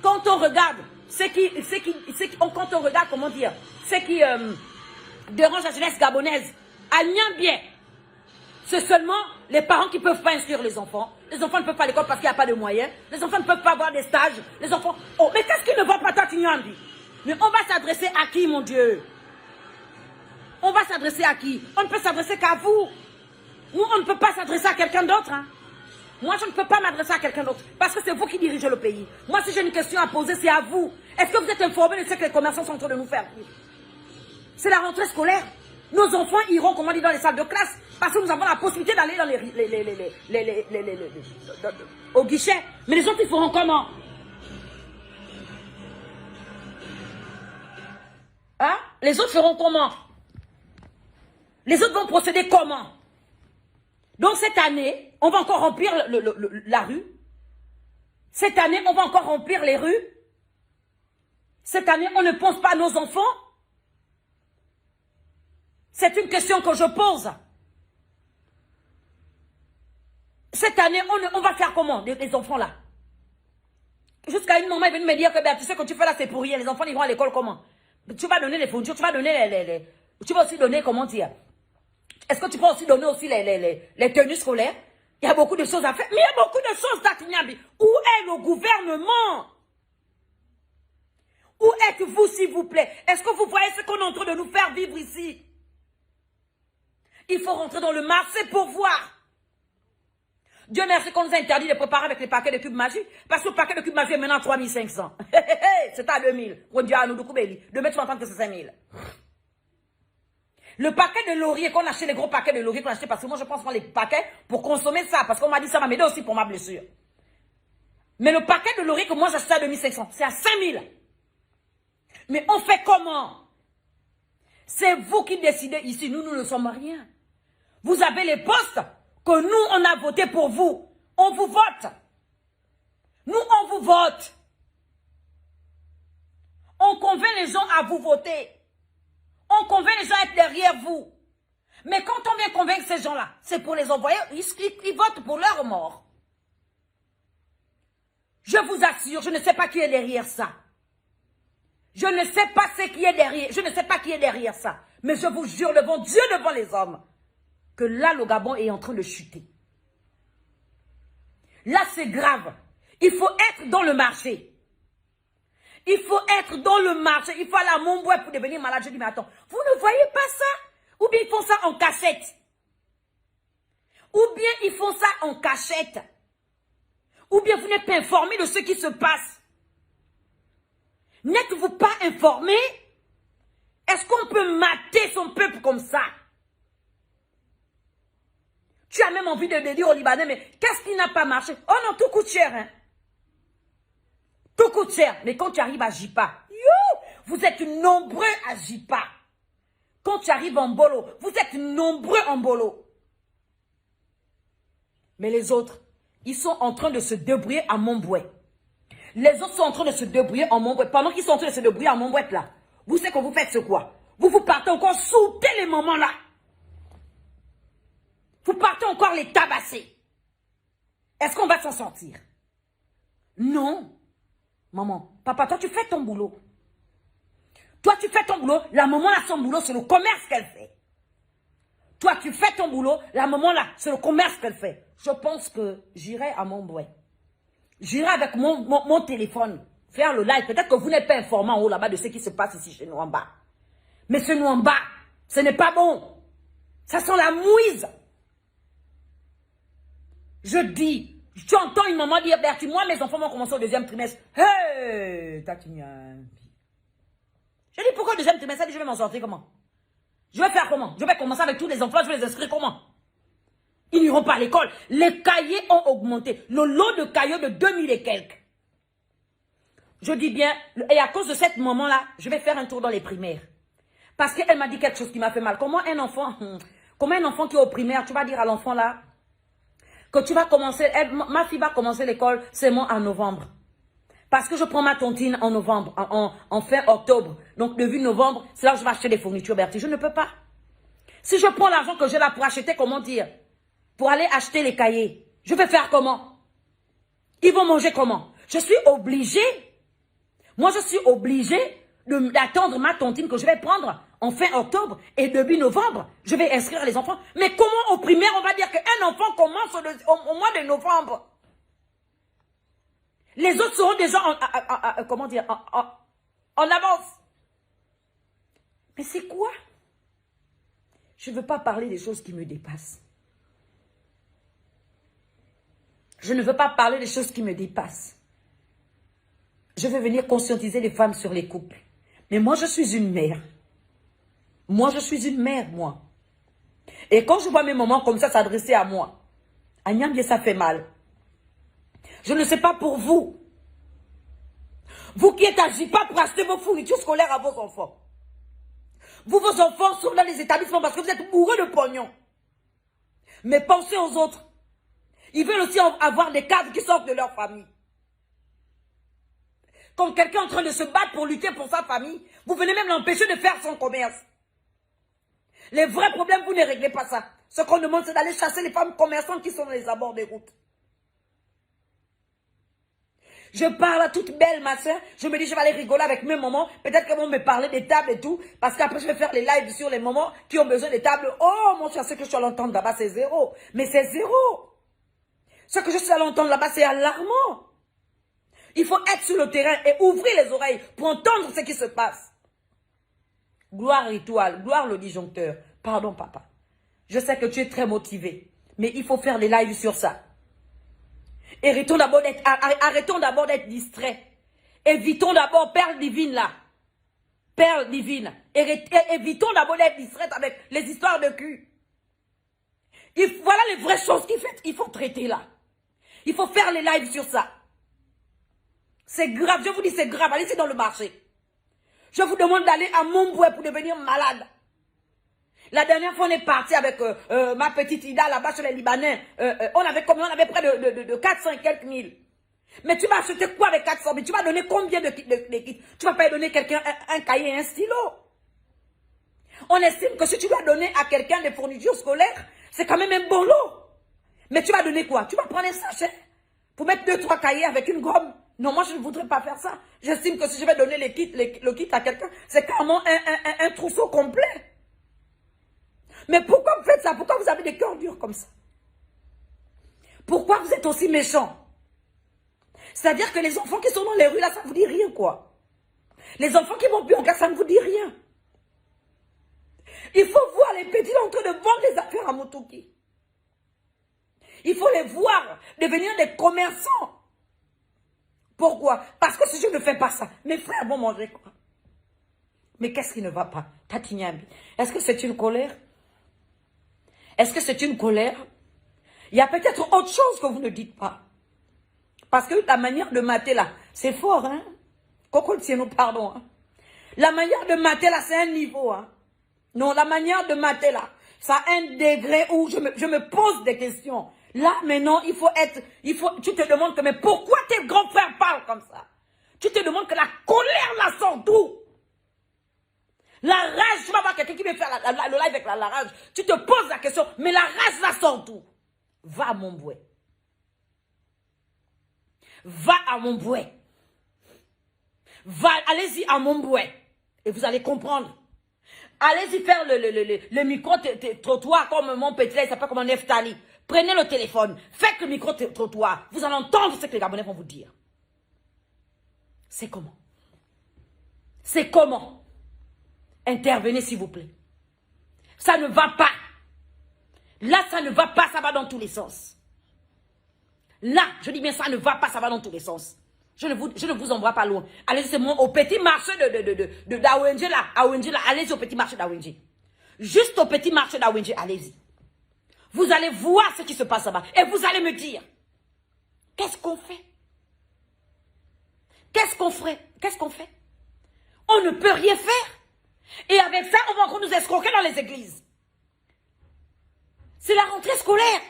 Quand on regarde quand on regarde, comment dire, ce qui dérange la jeunesse gabonaise, à bien, c'est seulement les parents qui ne peuvent pas inscrire les enfants. Les enfants ne peuvent pas à l'école parce qu'il n'y a pas de moyens. Les enfants ne peuvent pas avoir des stages. Les enfants... Oh, mais qu'est-ce qui ne va pas, toi, Tignambi? Mais on va s'adresser à qui, mon Dieu? On va s'adresser à qui? On ne peut s'adresser qu'à vous. Nous, on ne peut pas s'adresser à quelqu'un d'autre. Hein. Moi, je ne peux pas m'adresser à quelqu'un d'autre. Parce que c'est vous qui dirigez le pays. Moi, si j'ai une question à poser, c'est à vous. Est-ce que vous êtes informés de ce que les commerçants sont en train de nous faire? C'est la rentrée scolaire. Nos enfants iront, comment dire, dans les salles de classe. Parce que nous avons la possibilité d'aller dans au guichet. Mais les autres, ils feront comment? Hein? Les autres feront comment? Les autres vont procéder comment? Donc cette année, on va encore remplir la rue. Cette année, on va encore remplir les rues. Cette année, on ne pense pas à nos enfants. C'est une question que je pose. Cette année, on va faire comment, les enfants là? Jusqu'à une maman est venue me dire que ben, tu sais que tu fais là, c'est pour rien. Les enfants iront à l'école comment? Tu vas donner les fournitures, tu vas donner tu vas aussi donner, comment dire? Est-ce que tu peux aussi donner aussi les tenues scolaires? Il y a beaucoup de choses à faire. Mais il y a beaucoup de choses, Tatinyabi. Où est le gouvernement? Où êtes-vous, s'il vous plaît? Est-ce que vous voyez ce qu'on est en train de nous faire vivre ici? Il faut rentrer dans le marché pour voir. Dieu merci qu'on nous a interdit de préparer avec les paquets de cubes magiques. Parce que le paquet de cubes magiques est maintenant à 3500. C'est à 2000. Demain, tu vas entendre que c'est 5000. Le paquet de laurier qu'on achète, les gros paquets de laurier qu'on achète, parce que moi je pense prendre les paquets pour consommer ça. Parce qu'on m'a dit ça va m'aider aussi pour ma blessure. Mais le paquet de laurier que moi j'achète à 2500, c'est à 5000. Mais on fait comment? C'est vous qui décidez ici. Nous ne sommes rien. Vous avez les postes que nous, on a voté pour vous. On vous vote. Nous, on vous vote. On convainc les gens à vous voter. On convainc les gens à être derrière vous. Mais quand on vient convaincre ces gens-là, c'est pour les envoyer, ils votent pour leur mort. Je vous assure, je ne sais pas qui est derrière ça. Je ne sais pas ce qui est derrière. Je ne sais pas qui est derrière ça. Mais je vous jure devant Dieu, devant les hommes, que là, le Gabon est en train de chuter. Là, c'est grave. Il faut être dans le marché. Il faut être dans le marché. Il faut aller à Montbouet pour devenir malade. Je dis, mais attends, vous ne voyez pas ça? Ou bien ils font ça en cachette. Ou bien ils font ça en cachette. Ou bien vous n'êtes pas informé de ce qui se passe. N'êtes-vous pas informé? Est-ce qu'on peut mater son peuple comme ça? Tu as même envie de dire aux Libanais, mais qu'est-ce qui n'a pas marché? Oh non, tout coûte cher, hein? Tout coûte cher. Mais quand tu arrives à Jipa, vous êtes nombreux à Jipa. Quand tu arrives en Bolo, vous êtes nombreux en Bolo. Mais les autres, ils sont en train de se débrouiller à Montbouet. Les autres sont en train de se débrouiller en Montbouet. Pendant qu'ils sont en train de se débrouiller en Montbouet là, vous savez que vous faites ce quoi? Vous partez encore sauter les moments là. Vous partez encore les tabasser. Est-ce qu'on va s'en sortir? Non. Maman, papa, toi tu fais ton boulot. Toi tu fais ton boulot. La maman là, son boulot, c'est le commerce qu'elle fait. Toi tu fais ton boulot. La maman là, c'est le commerce qu'elle fait. Je pense que j'irai à Montbouet. J'irai avec mon téléphone faire le live. Peut-être que vous n'êtes pas informé en haut là-bas de ce qui se passe ici chez nous en bas. Mais chez nous en bas, ce n'est pas bon. Ça sent la mouise. Je dis, tu entends une maman dire, Bertie, moi mes enfants vont commencer au deuxième trimestre. Hey, Tatignan. Je dis, pourquoi le deuxième trimestre? Elle dit, je vais m'en sortir comment? Je vais faire comment? Je vais commencer avec tous les enfants, je vais les inscrire comment? Ils n'iront pas à l'école. Les cahiers ont augmenté. Le lot de cahiers de 2000 et quelques. Je dis bien, et à cause de cette maman-là, je vais faire un tour dans les primaires. Parce qu'elle m'a dit quelque chose qui m'a fait mal. Comment un enfant qui est au primaire, tu vas dire à l'enfant là, que tu vas commencer, ma fille va commencer l'école seulement en novembre. Parce que je prends ma tontine en novembre, en fin octobre. Donc, début novembre, c'est là que je vais acheter des fournitures, Bertie. Je ne peux pas. Si je prends l'argent que j'ai là pour acheter, comment dire, pour aller acheter les cahiers, je vais faire comment? Ils vont manger comment? Je suis obligée. Moi, je suis obligée d'attendre ma tontine que je vais prendre en fin octobre et début novembre. Je vais inscrire les enfants. Mais comment au primaire, on va dire qu'un enfant commence au mois de novembre? Les autres seront déjà comment dire, en avance. Mais c'est quoi? Je ne veux pas parler des choses qui me dépassent. Je ne veux pas parler des choses qui me dépassent. Je veux venir conscientiser les femmes sur les couples. Mais moi, je suis une mère. Moi, je suis une mère, moi. Et quand je vois mes mamans comme ça s'adresser à moi, à Niambie, ça fait mal. Je ne sais pas pour vous. Vous qui êtes à Jipa pour acheter vos fournitures scolaires à vos enfants. Vous, vos enfants sont dans les établissements parce que vous êtes bourreux de pognon. Mais pensez aux autres. Ils veulent aussi avoir des cadres qui sortent de leur famille. Comme quelqu'un en train de se battre pour lutter pour sa famille. Vous venez même l'empêcher de faire son commerce. Les vrais problèmes, vous ne réglez pas ça. Ce qu'on demande, c'est d'aller chasser les femmes commerçantes qui sont dans les abords des routes. Je parle à toute belle, ma soeur. Je me dis, je vais aller rigoler avec mes mamans. Peut-être qu'elles vont me parler des tables et tout. Parce qu'après, je vais faire les lives sur les mamans qui ont besoin des tables. Oh, mon cher, ce que je suis allé entendre là-bas, c'est zéro. Mais c'est zéro. Ce que je suis allé entendre là-bas, c'est alarmant. Il faut être sur le terrain et ouvrir les oreilles pour entendre ce qui se passe. Gloire Étoile, gloire le disjoncteur. Pardon, papa. Je sais que tu es très motivé. Mais il faut faire des lives sur ça. Et arrêtons d'abord d'être distraits. Évitons d'abord Perle Divine là. Perle Divine. Évitons d'abord d'être distraits avec les histoires de cul. Voilà les vraies choses qu'il faut traiter là. Il faut faire les lives sur ça. C'est grave, je vous dis c'est grave. Allez-y dans le marché. Je vous demande d'aller à Montboué pour devenir malade. La dernière fois, on est parti avec ma petite Ida là-bas chez les Libanais. On avait près de 400 et quelques mille. Mais tu vas acheter quoi avec 400 000? Tu vas donner combien de kits? Tu vas pas donner quelqu'un un cahier et un stylo. On estime que si tu dois donner à quelqu'un des fournitures scolaires, c'est quand même un bon lot. Mais tu vas donner quoi? Tu vas prendre un sachet pour mettre 2-3 cahiers avec une gomme. Non, moi je ne voudrais pas faire ça. J'estime que si je vais donner le kit à quelqu'un, c'est carrément un trousseau complet. Mais pourquoi vous faites ça? Pourquoi vous avez des cœurs durs comme ça? Pourquoi vous êtes aussi méchants? C'est-à-dire que les enfants qui sont dans les rues là, ça ne vous dit rien quoi. Les enfants qui vont plus en classe, ça ne vous dit rien. Il faut voir les petits en train de vendre des affaires à Motoki. Il faut les voir devenir des commerçants. Pourquoi? Parce que si je ne fais pas ça, mes frères vont manger quoi? Mais qu'est-ce qui ne va pas? Tatignambi, est-ce que c'est une colère? Est-ce que c'est une colère? Il y a peut-être autre chose que vous ne dites pas. Parce que la manière de mater là, c'est fort, hein? Coco, nous pardon. Hein? La manière de mater là, c'est un niveau, hein? Non, la manière de mater là, ça a un degré où je me pose des questions. Là, maintenant, tu te demandes que, mais pourquoi tes grands frères parlent comme ça? Tu te demandes que la colère la sort d'où? La rage, tu vas voir quelqu'un qui veut faire le live avec la rage. Tu te poses la question, mais la rage la sort d'où? Va à Montboué. Va à Montboué. Allez-y à Montboué. Et vous allez comprendre. Allez-y faire le micro-trottoir comme mon petit, il s'appelle comme un Neftali. Prenez le téléphone, faites le micro-trottoir. Vous allez entendre ce que les Gabonais vont vous dire. C'est comment? C'est comment? Intervenez s'il vous plaît. Ça ne va pas. Là, ça ne va pas, ça va dans tous les sens. Là, je dis bien ça ne va pas, ça va dans tous les sens. Je ne vous envoie pas loin. Allez-y, c'est moi au petit marché d'Awenje là. Allez-y au petit marché d'Awenje. Juste au petit marché d'Awenje, allez-y. Vous allez voir ce qui se passe là-bas. Et vous allez me dire, qu'est-ce qu'on fait? Qu'est-ce qu'on ferait? Qu'est-ce qu'on fait? On ne peut rien faire. Et avec ça, on va encore nous escroquer dans les églises. C'est la rentrée scolaire.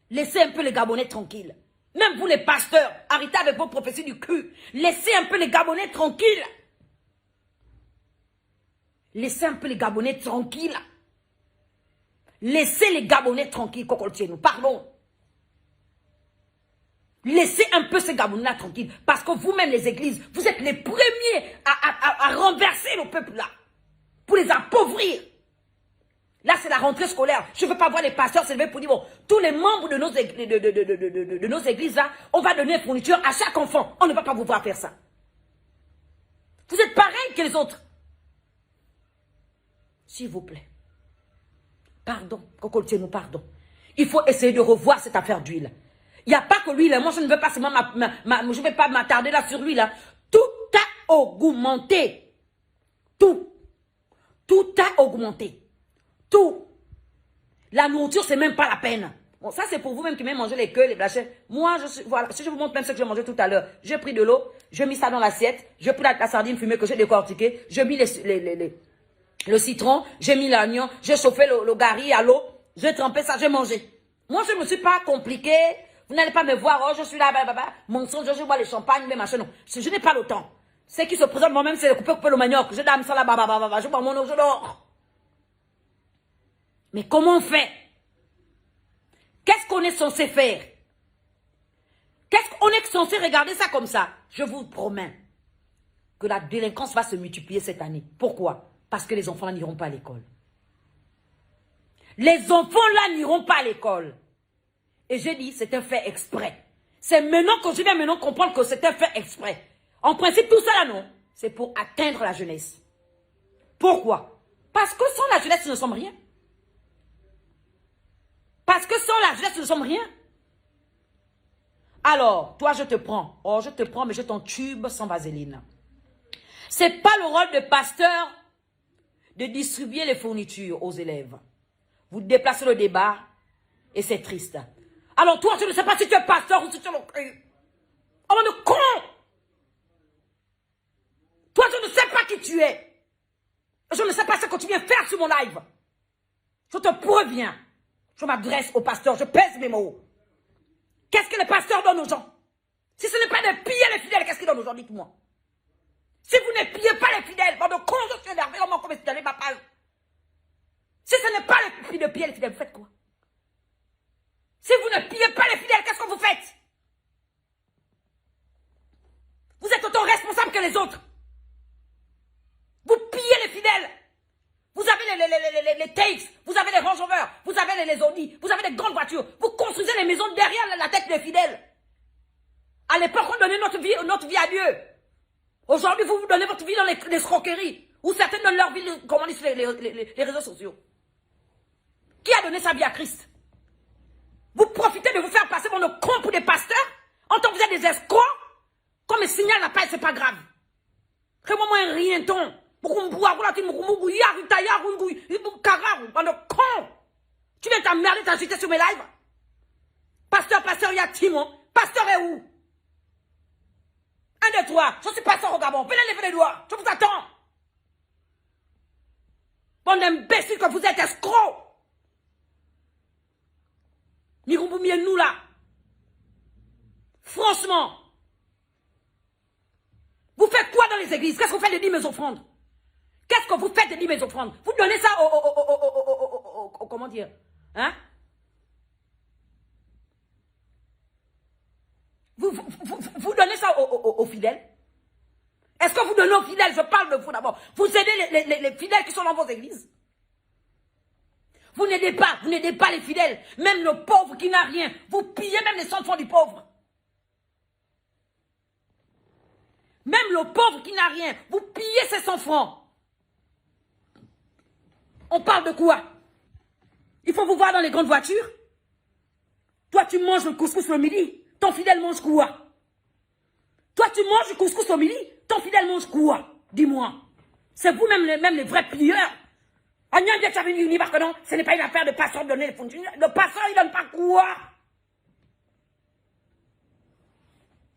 Laissez un peu les Gabonais tranquilles. Même vous les pasteurs, arrêtez avec vos prophéties du cul. Laissez un peu les Gabonais tranquilles. Laissez un peu les Gabonais tranquilles. Laissez les Gabonais tranquilles, Kokoltienu. Pardon. Laissez un peu ces Gabonais tranquilles. Parce que vous-même, les églises, vous êtes les premiers à renverser le peuple là. Pour les appauvrir. Là, c'est la rentrée scolaire. Je ne veux pas voir les pasteurs s'élever pour dire, bon, tous les membres de nos églises, là, on va donner une fourniture à chaque enfant. On ne va pas vous voir faire ça. Vous êtes pareils que les autres. S'il vous plaît. Pardon. Kokoltienu, pardon. Il faut essayer de revoir cette affaire d'huile. Il n'y a pas que l'huile. Moi, je ne veux pas seulement je ne vais pas m'attarder là sur lui, là. Tout a augmenté. Tout. Tout a augmenté. Tout. La nourriture, c'est même pas la peine. Bon, ça, c'est pour vous-même qui m'avez mangé les queues, les blachets. Moi, voilà, si je vous montre même ce que j'ai mangé tout à l'heure, j'ai pris de l'eau, j'ai mis ça dans l'assiette, j'ai pris la sardine fumée que j'ai décortiquée, j'ai mis le citron, j'ai mis l'oignon, j'ai chauffé le gari à l'eau, j'ai trempé ça, j'ai mangé. Moi, je ne me suis pas compliqué. Vous n'allez pas me voir, oh, je suis là, mon sang, je bois les champagnes, mais machin, non. Je n'ai pas le temps. Ce qui se présente moi-même, c'est le couper le manioc. Je dame ça là, je bois mon eau, je dors. Mais comment on fait? Qu'est-ce qu'on est censé faire? Qu'est-ce qu'on est censé regarder ça comme ça? Je vous promets que la délinquance va se multiplier cette année. Pourquoi? Parce que les enfants là n'iront pas à l'école. Les enfants là n'iront pas à l'école. Et j'ai dit, c'est un fait exprès. C'est maintenant que je viens maintenant comprendre que c'est un fait exprès. En principe, tout ça là, non, c'est pour atteindre la jeunesse. Pourquoi? Parce que sans la jeunesse, nous ne sommes rien. Parce que sans la jeunesse, nous ne sommes rien. Alors, toi, je te prends. Oh, je te prends, mais je t'entube sans vaseline. C'est pas le rôle de pasteur de distribuer les fournitures aux élèves. Vous déplacez le débat et c'est triste. Alors, toi, je ne sais pas si tu es pasteur ou si tu es le... Oh, de con! Toi, je ne sais pas qui tu es. Je ne sais pas ce que tu viens faire sur mon live. Je te préviens. Je m'adresse au pasteur, je pèse mes mots. Qu'est-ce que le pasteur donne aux gens? Si ce n'est pas de piller les fidèles, qu'est-ce qu'il donne aux gens? Dites-moi. Si vous ne pillez pas les fidèles, bande de cons, je suis énervé, on m'a comme installé ma page. Si ce n'est pas de piller les fidèles, vous faites quoi? Si vous ne pillez pas les fidèles, qu'est-ce que vous faites? Vous êtes autant responsable que les autres. Vous pillez les fidèles. Vous avez les takes, vous avez les Range Rover, vous avez les Audi, vous avez les grandes voitures. Vous construisez les maisons derrière la tête des fidèles. À l'époque, on donnait notre vie à Dieu. Aujourd'hui, vous donnez votre vie dans les escroqueries. Ou certains donnent leur vie, comment on dit, sur les réseaux sociaux. Qui a donné sa vie à Christ? Vous profitez de vous faire passer pour nos cons pour des pasteurs, en tant que vous êtes des escrocs. Comme un signal n'a pas, c'est pas grave. Fais-moi un rien ton. Tu viens t'emmerder, t'agiter sur mes lives. Pasteur, il y a Timon. Pasteur est où? Un de toi. Je suis pasteur au Gabon. Venez lever les doigts. Je vous attends. Bande d'imbéciles que vous êtes, escrocs. Nous là. Franchement. Vous faites quoi dans les églises? Qu'est-ce que vous faites de 10 mes offrandes? Qu'est-ce que vous faites de 10 mes offrandes? Vous donnez ça comment dire? Hein? Vous donnez ça aux fidèles? Est-ce que vous donnez aux fidèles? Je parle de vous d'abord. Vous aidez les fidèles qui sont dans vos églises? Vous n'aidez pas les fidèles. Même le pauvre qui n'a rien. Vous pillez même les 100 francs du pauvre. Même le pauvre qui n'a rien. Vous pillez ses 100 francs. On parle de quoi? Il faut vous voir dans les grandes voitures. Toi, tu manges le couscous le midi. Ton fidèle mange quoi? Toi, tu manges le couscous au midi. Ton fidèle mange quoi? Dis-moi. C'est vous même les vrais pilleurs. Ce n'est pas une affaire de pasteur de donner les fonds. Le pasteur, il ne donne pas quoi?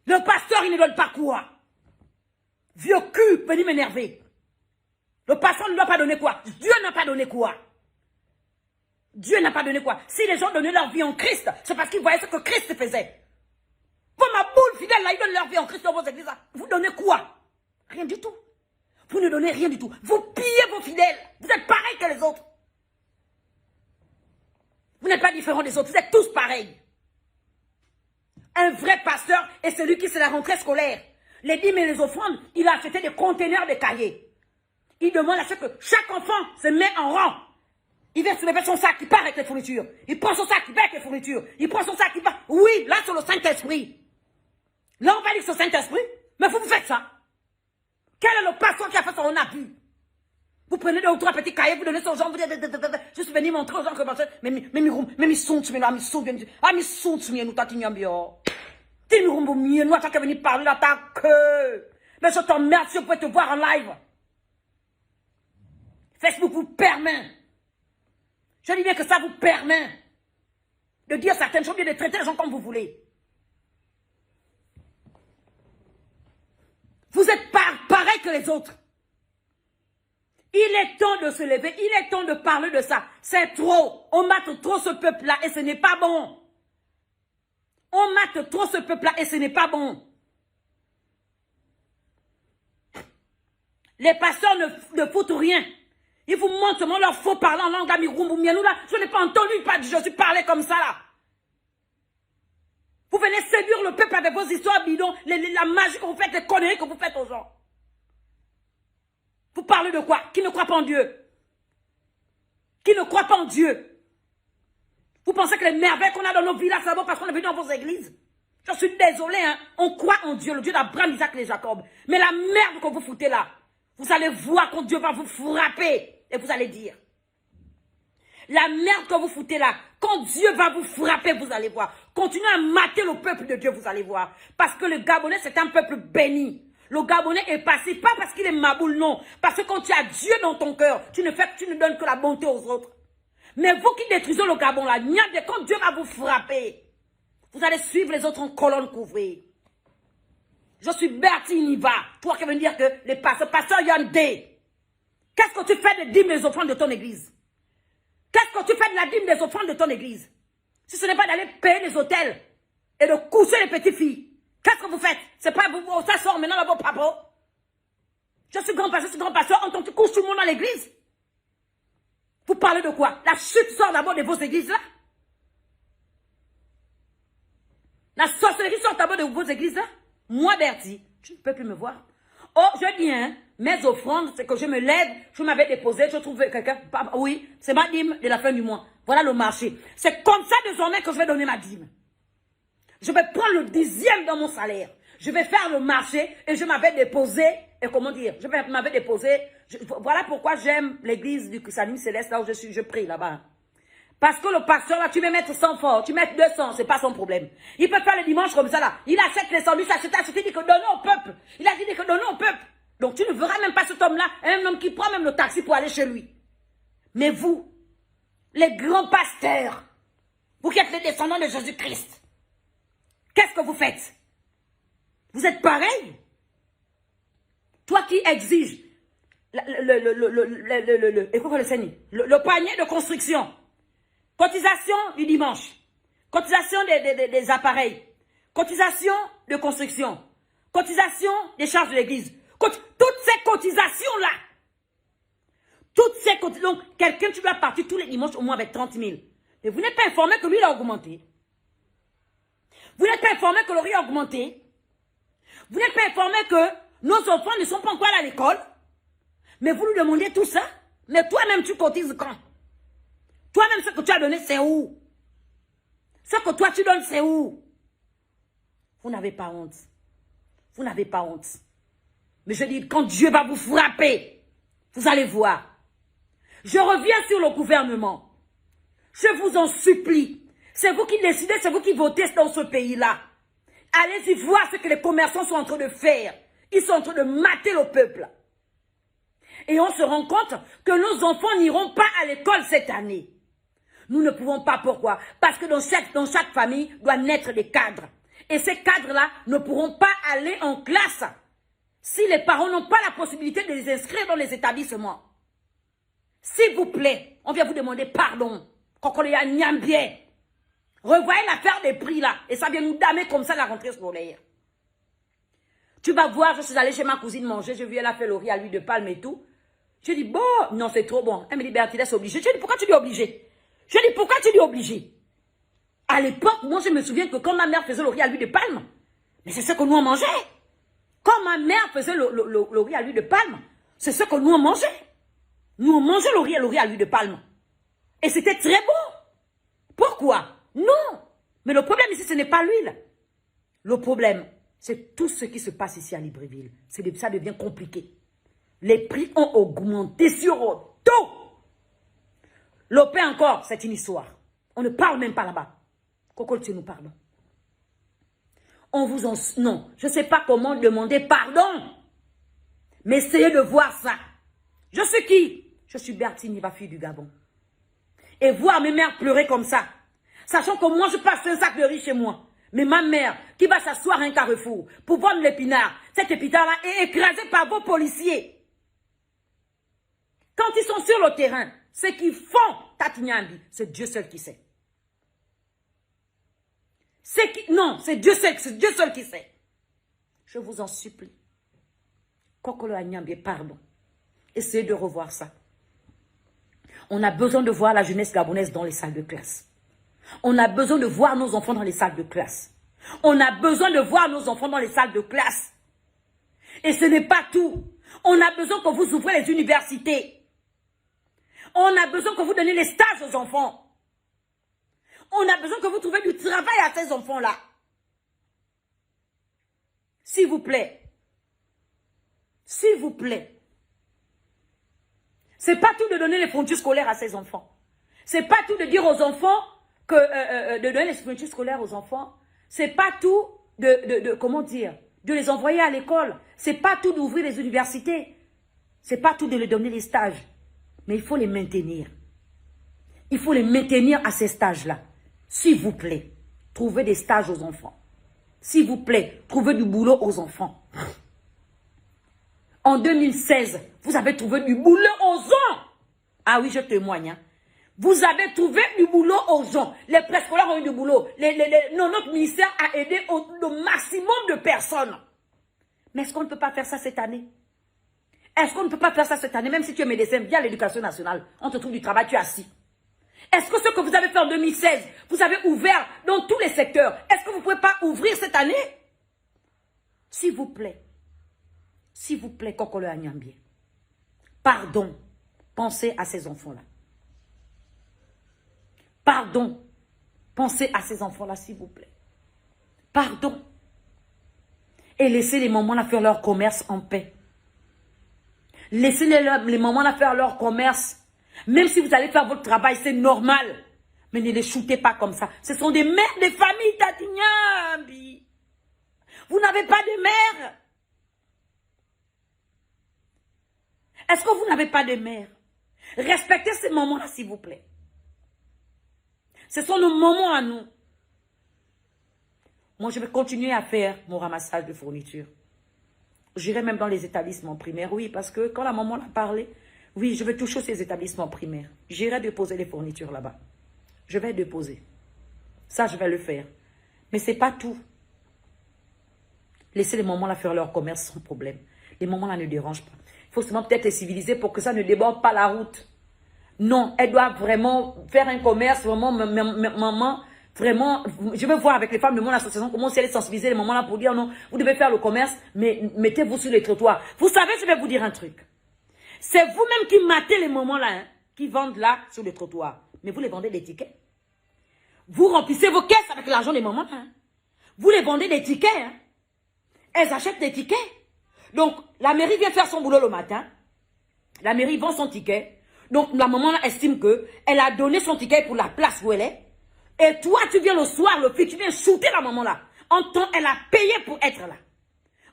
Le pasteur, il ne donne pas quoi? Vieux cul, venez m'énerver. Le pasteur ne doit pas donner quoi? Dieu n'a pas donné quoi? Dieu n'a pas donné quoi? Si les gens donnaient leur vie en Christ, c'est parce qu'ils voyaient ce que Christ faisait. Vous, ma boule fidèle, là, ils donnent leur vie en Christ dans vos églises. Vous donnez quoi? Rien du tout. Vous ne donnez rien du tout. Vous pillez vos fidèles. Vous êtes pareils que les autres. Vous n'êtes pas différents des autres. Vous êtes tous pareils. Un vrai pasteur est celui qui c'est la rentrée scolaire. Les dîmes et les offrandes, il a acheté des conteneurs de cahiers. Il demande à ce que chaque enfant se met en rang. Il vient soulever son sac, il part avec les fournitures. Il prend son sac, il va avec les fournitures. Il prend son sac, il va... Oui, là, c'est le Saint-Esprit. Là, on va dire que c'est le Saint-Esprit. Mais vous faites ça. Quel est le pasteur qui a fait ça? On a pu. Vous prenez 2 ou 3 petits cahiers, vous donnez ça aux gens, vous dites, je suis venu montrer aux gens que mais ils sont tu nous t'attends. Tu nous mieux, nous, t'as venu parler à ta queue. Mais je t'emmerde si je peux te voir en live. Facebook vous permet. Je dis bien que ça vous permet de dire certaines choses, de traiter les gens comme vous voulez. Vous êtes pareil que les autres. Il est temps de se lever, il est temps de parler de ça. C'est trop. On mate trop ce peuple-là et ce n'est pas bon. On mate trop ce peuple-là et ce n'est pas bon. Les pasteurs ne foutent rien. Ils vous montrent seulement leur faux parler en langue d'Amiroumboumienou là. Je n'ai pas entendu Jésus parler comme ça là. Vous venez séduire le peuple avec vos histoires bidons, la magie que vous faites, les conneries que vous faites aux gens. Vous parlez de quoi? Qui ne croit pas en Dieu? Qui ne croit pas en Dieu? Vous pensez que les merveilles qu'on a dans nos villages, ça va parce qu'on est venu dans vos églises? Je suis désolé, hein. On croit en Dieu, le Dieu d'Abraham, Isaac et Jacob. Mais la merde que vous foutez là, vous allez voir quand Dieu va vous frapper. Et vous allez dire. La merde que vous foutez là, quand Dieu va vous frapper, vous allez voir. Continuez à mater le peuple de Dieu, vous allez voir. Parce que le Gabonais, c'est un peuple béni. Le Gabonais est passé, pas parce qu'il est maboule, non. Parce que quand tu as Dieu dans ton cœur, tu ne donnes que la bonté aux autres. Mais vous qui détruisez le Gabon là, quand Dieu va vous frapper, vous allez suivre les autres en colonne couvrée. Je suis Bertie Niva. Toi qui veux dire que les pasteurs Yandé. Qu'est-ce que tu fais des dîmes des offrandes de ton église? Qu'est-ce que tu fais de la dîme des offrandes de ton église? Si ce n'est pas d'aller payer les hôtels et de coucher les petites filles, qu'est-ce que vous faites? C'est pas vous, ça sort maintenant dans vos papos. Je suis grand pasteur, entends tu couches tout le monde dans l'église? Vous parlez de quoi? La chute sort d'abord de vos églises là? La sorcellerie sort d'abord de vos églises là? Moi, Bertie, tu ne peux plus me voir. Oh, je dis, hein, mes offrandes, c'est que je me lève, je m'avais déposé, je trouve quelqu'un, oui, c'est ma dîme de la fin du mois. Voilà le marché. C'est comme ça désormais que je vais donner ma dîme. Je vais prendre le 10e dans mon salaire. Je vais faire le marché et je m'avais déposé, et comment dire, m'avais déposé, voilà pourquoi j'aime l'église du christianisme céleste, là où je prie là-bas. Parce que le pasteur, là, tu veux mettre 100 francs, tu mets 200, c'est pas son problème. Il peut faire le dimanche comme ça, là. Il achète les sandwichs, il dit que donnons au peuple. Il a dit que donnons au peuple. Donc tu ne verras même pas cet homme-là, un homme qui prend même le taxi pour aller chez lui. Mais vous, les grands pasteurs, vous qui êtes les descendants de Jésus-Christ, qu'est-ce que vous faites? Vous êtes pareil? Toi qui exiges le panier de construction, cotisation du dimanche, cotisation des appareils, cotisation de construction, cotisation des charges de l'église. Toutes ces cotisations-là, donc quelqu'un, tu dois partir tous les dimanches au moins avec 30 000. Mais vous n'êtes pas informé que lui, il a augmenté. Vous n'êtes pas informé que le riz a augmenté. Vous n'êtes pas informé que nos enfants ne sont pas encore à l'école. Mais vous lui demandez tout ça. Mais toi-même, tu cotises quand? Toi-même, ce que tu as donné, c'est où? Ce que toi, tu donnes, c'est où? Vous n'avez pas honte. Vous n'avez pas honte. Mais je dis, quand Dieu va vous frapper, vous allez voir. Je reviens sur le gouvernement. Je vous en supplie. C'est vous qui décidez, c'est vous qui votez dans ce pays-là. Allez-y voir ce que les commerçants sont en train de faire. Ils sont en train de mater le peuple. Et on se rend compte que nos enfants n'iront pas à l'école cette année. Nous ne pouvons pas. Pourquoi? Parce que dans chaque famille doit naître des cadres. Et ces cadres-là ne pourront pas aller en classe si les parents n'ont pas la possibilité de les inscrire dans les établissements. S'il vous plaît, on vient vous demander pardon. Kokoleya Nyambie. Revoyez l'affaire des prix là. Et ça vient nous damer comme ça la rentrée scolaire. Tu vas voir, je suis allée chez ma cousine manger. Je vu elle a fait le riz à l'huile de palme et tout. Je dis, bon, non, c'est trop bon. Elle me dit, Bertille, c'est obligé. Je dis, pourquoi tu dis obligé? Je dis, pourquoi tu dis obligé? À l'époque, moi, je me souviens que quand ma mère faisait le riz à l'huile de palme, mais c'est ce que nous on mangeait. Quand ma mère faisait le riz à l'huile de palme, c'est ce que nous on mangeait. Nous on mangeait le riz à l'huile de palme. Et c'était très bon. Pourquoi? Non. Mais le problème ici, ce n'est pas l'huile. Le problème, c'est tout ce qui se passe ici à Libreville. Ça devient compliqué. Les prix ont augmenté sur tout. Le pain encore, c'est une histoire. On ne parle même pas là-bas. Coco, tu nous pardon. On vous en... Non, je ne sais pas comment demander pardon. Mais essayez de voir ça. Je suis qui? Je suis Bertille Niva, fille du Gabon. Et voir mes mères pleurer comme ça. Sachant que moi, je passe un sac de riz chez moi. Mais ma mère, qui va s'asseoir à un carrefour pour vendre l'épinard, cet épinard-là est écrasé par vos policiers. Quand ils sont sur le terrain, ce qu'ils font, Tatignambi, c'est Dieu seul qui sait. Non, c'est Dieu seul qui sait. Je vous en supplie. Kokolo Agnambi, pardon. Essayez de revoir ça. On a besoin de voir la jeunesse gabonaise dans les salles de classe. On a besoin de voir nos enfants dans les salles de classe. On a besoin de voir nos enfants dans les salles de classe. Et ce n'est pas tout. On a besoin que vous ouvrez les universités. On a besoin que vous donnez les stages aux enfants. On a besoin que vous trouviez du travail à ces enfants-là. S'il vous plaît. S'il vous plaît. C'est pas tout de donner les fournitures scolaires à ces enfants. C'est pas tout de dire aux enfants que de donner les fournitures scolaires aux enfants. C'est pas tout comment dire, de les envoyer à l'école. C'est pas tout d'ouvrir les universités. C'est pas tout de leur donner les stages. Mais il faut les maintenir. Il faut les maintenir à ces stages-là. S'il vous plaît, trouvez des stages aux enfants. S'il vous plaît, trouvez du boulot aux enfants. En 2016, vous avez trouvé du boulot aux gens. Ah oui, je témoigne. Hein. Vous avez trouvé du boulot aux gens. Les préscolaires ont eu du boulot. Non, notre ministère a aidé le maximum de personnes. Mais est-ce qu'on ne peut pas faire ça cette année? Est-ce qu'on ne peut pas faire ça cette année? Même si tu es médecin, viens à l'éducation nationale. On te trouve du travail, tu es assis. Est-ce que ce que vous avez fait en 2016, vous avez ouvert dans tous les secteurs? Est-ce que vous ne pouvez pas ouvrir cette année? S'il vous plaît. S'il vous plaît, Kokolo Agnambie. Pardon. Pensez à ces enfants-là. Pardon. Pensez à ces enfants-là, s'il vous plaît. Pardon. Et laissez les mamans-là faire leur commerce en paix. Laissez les mamans-là faire leur commerce. Même si vous allez faire votre travail, c'est normal. Mais ne les shootez pas comme ça. Ce sont des mères de famille, Tatignambi. Vous n'avez pas de mère. Est-ce que vous n'avez pas de mère? Respectez ces moments-là, s'il vous plaît. Ce sont nos moments à nous. Moi, je vais continuer à faire mon ramassage de fournitures. J'irai même dans les établissements primaires, oui, parce que quand la maman l'a parlé, oui, je vais toucher ces établissements primaires. J'irai déposer les fournitures là-bas. Je vais déposer. Ça, je vais le faire. Mais ce n'est pas tout. Laissez les mamans là faire leur commerce sans problème. Les mamans là ne dérangent pas. Il faut seulement peut-être les civiliser pour que ça ne déborde pas la route. Non, elles doivent vraiment faire un commerce, vraiment, maman, vraiment, je veux voir avec les femmes de mon association comment c'est les sensibiliser les mamans là pour dire non, vous devez faire le commerce, mais mettez-vous sur les trottoirs. Vous savez, je vais vous dire un truc. C'est vous-même qui matez les mamans là, hein, qui vendent là sur les trottoirs. Mais vous les vendez des tickets. Vous remplissez vos caisses avec l'argent des mamans. Hein. Vous les vendez des tickets. Hein. Elles achètent des tickets. Donc, la mairie vient faire son boulot le matin. La mairie vend son ticket. Donc, la maman estime qu'elle a donné son ticket pour la place où elle est. Et toi, tu viens le soir, le fils, tu viens shooter la maman là. En temps, elle a payé pour être là.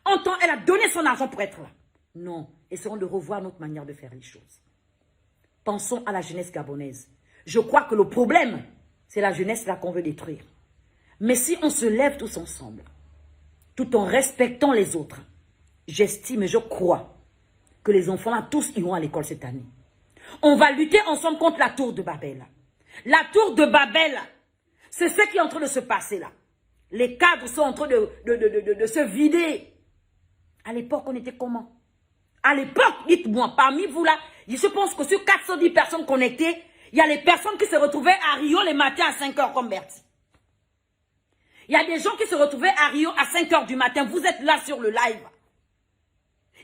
En temps, elle a donné son argent pour être là. Non, essayons de revoir notre manière de faire les choses. Pensons à la jeunesse gabonaise. Je crois que le problème, c'est la jeunesse là qu'on veut détruire. Mais si on se lève tous ensemble, tout en respectant les autres, j'estime et je crois que les enfants là, tous iront à l'école cette année. On va lutter ensemble contre la tour de Babel. La tour de Babel, c'est ce qui est en train de se passer là. Les cadres sont en train de se vider. À l'époque, on était comment? À l'époque, dites-moi, parmi vous là, je pense que sur 410 personnes connectées, il y a les personnes qui se retrouvaient à Rio les matins à 5 h comme Bertie. Il y a des gens qui se retrouvaient à Rio à 5 h du matin. Vous êtes là sur le live.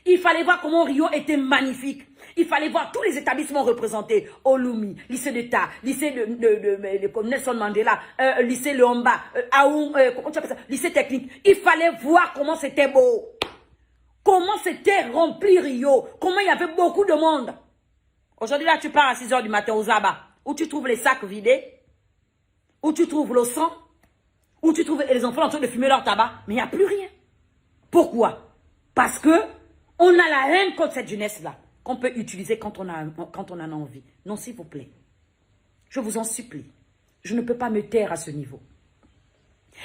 Il fallait voir comment Rio était magnifique. Il fallait voir tous les établissements représentés. Olumi, lycée d'État, lycée de Nelson Mandela, lycée Leomba, Aoun, comment tu appelles ça, lycée technique. Il fallait voir comment c'était beau. Comment c'était rempli Rio. Comment il y avait beaucoup de monde. Aujourd'hui, là, tu pars à 6 h du matin aux Zaba, où tu trouves les sacs vidés, où tu trouves le sang, où tu trouves les enfants en train de fumer leur tabac. Mais il n'y a plus rien. Pourquoi? Parce que on a la haine contre cette jeunesse-là, qu'on peut utiliser quand on en a envie. Non, s'il vous plaît. Je vous en supplie. Je ne peux pas me taire à ce niveau.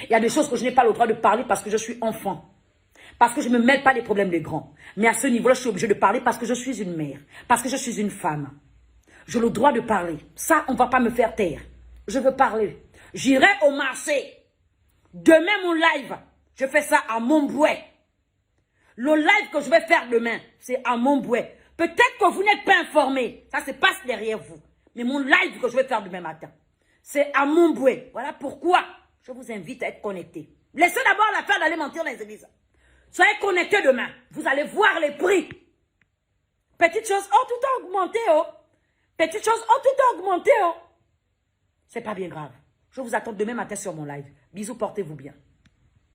Il y a des choses que je n'ai pas le droit de parler parce que je suis enfant. Parce que je ne me mêle pas des problèmes des grands. Mais à ce niveau-là, je suis obligée de parler parce que je suis une mère. Parce que je suis une femme. J'ai le droit de parler. Ça, on ne va pas me faire taire. Je veux parler. J'irai au marché. Demain, mon live, je fais ça à Montbouet. Le live que je vais faire demain, c'est à Montbouet. Peut-être que vous n'êtes pas informé. Ça se passe derrière vous. Mais mon live que je vais faire demain matin, c'est à Montboué. Voilà pourquoi je vous invite à être connectés. Laissez d'abord l'affaire d'aller mentir dans les églises. Soyez connectés demain. Vous allez voir les prix. Petite chose, oh, tout a augmenté, oh. Petite chose, oh, tout a augmenté, oh. C'est pas bien grave. Je vous attends demain matin sur mon live. Bisous, portez-vous bien.